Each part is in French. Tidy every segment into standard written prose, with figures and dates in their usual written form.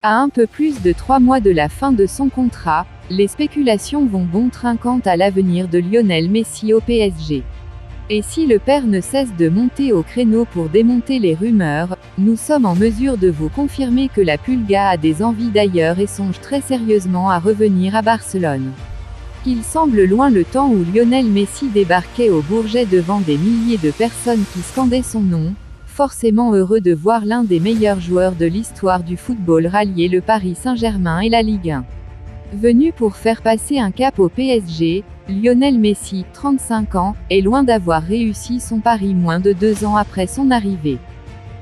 À un peu plus de 3 mois de la fin de son contrat, les spéculations vont bon train quant à l'avenir de Lionel Messi au PSG. Et si le père ne cesse de monter au créneau pour démonter les rumeurs, nous sommes en mesure de vous confirmer que la Pulga a des envies d'ailleurs et songe très sérieusement à revenir à Barcelone. Il semble loin le temps où Lionel Messi débarquait au Bourget devant des milliers de personnes qui scandaient son nom, forcément heureux de voir l'un des meilleurs joueurs de l'histoire du football rallier le Paris Saint-Germain et la Ligue 1. Venu pour faire passer un cap au PSG, Lionel Messi, 35 ans, est loin d'avoir réussi son pari moins de 2 ans après son arrivée.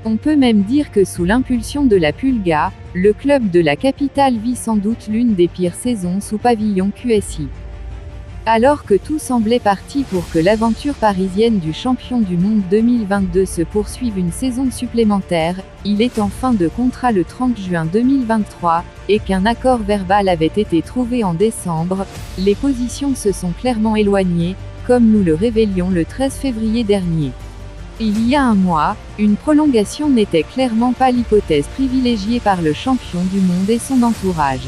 On peut même dire que sous l'impulsion de la Pulga, le club de la capitale vit sans doute l'une des pires saisons sous pavillon QSI. Alors que tout semblait parti pour que l'aventure parisienne du champion du monde 2022 se poursuive une saison supplémentaire, il est en fin de contrat le 30 juin 2023, et qu'un accord verbal avait été trouvé en décembre, les positions se sont clairement éloignées, comme nous le révélions le 13 février dernier. Il y a un mois, une prolongation n'était clairement pas l'hypothèse privilégiée par le champion du monde et son entourage.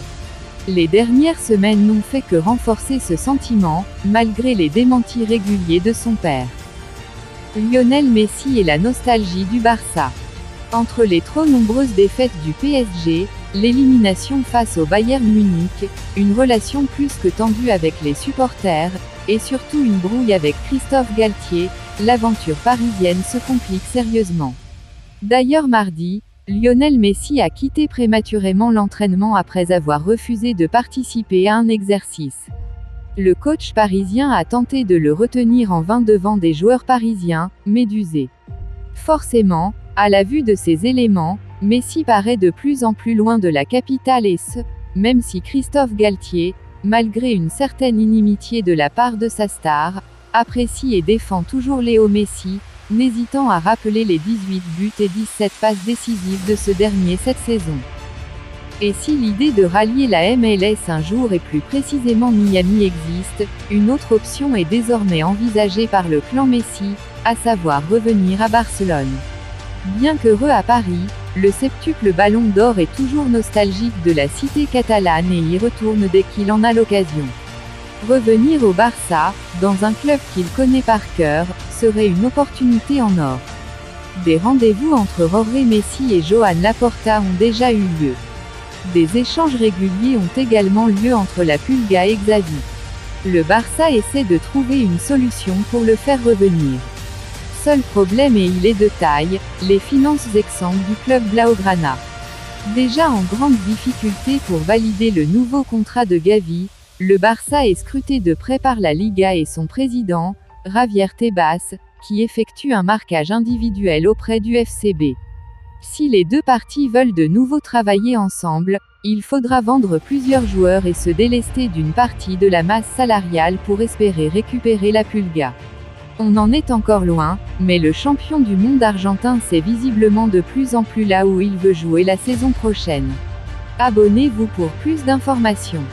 Les dernières semaines n'ont fait que renforcer ce sentiment, malgré les démentis réguliers de son père. Lionel Messi et la nostalgie du Barça. Entre les trop nombreuses défaites du PSG, l'élimination face au Bayern Munich, une relation plus que tendue avec les supporters, et surtout une brouille avec Christophe Galtier, l'aventure parisienne se complique sérieusement. D'ailleurs mardi, Lionel Messi a quitté prématurément l'entraînement après avoir refusé de participer à un exercice. Le coach parisien a tenté de le retenir en vain devant des joueurs parisiens, médusés. Forcément, à la vue de ces éléments, Messi paraît de plus en plus loin de la capitale et même si Christophe Galtier, malgré une certaine inimitié de la part de sa star, apprécie et défend toujours Léo Messi, n'hésitant à rappeler les 18 buts et 17 passes décisives de ce dernier cette saison. Et si l'idée de rallier la MLS un jour et plus précisément Miami existe, une autre option est désormais envisagée par le clan Messi, à savoir revenir à Barcelone. Bien qu'heureux à Paris, le septuple Ballon d'Or est toujours nostalgique de la cité catalane et y retourne dès qu'il en a l'occasion. Revenir au Barça, dans un club qu'il connaît par cœur, serait une opportunité en or. Des rendez-vous entre Jorge Messi et Joan Laporta ont déjà eu lieu. Des échanges réguliers ont également lieu entre la Pulga et Xavi. Le Barça essaie de trouver une solution pour le faire revenir. Seul problème et il est de taille, les finances exsangues du club blaugrana. Déjà en grande difficulté pour valider le nouveau contrat de Gavi, le Barça est scruté de près par la Liga et son président, Javier Tebas, qui effectue un marquage individuel auprès du FCB. Si les deux parties veulent de nouveau travailler ensemble, il faudra vendre plusieurs joueurs et se délester d'une partie de la masse salariale pour espérer récupérer la Pulga. On en est encore loin, mais le champion du monde argentin sait visiblement de plus en plus là où il veut jouer la saison prochaine. Abonnez-vous pour plus d'informations.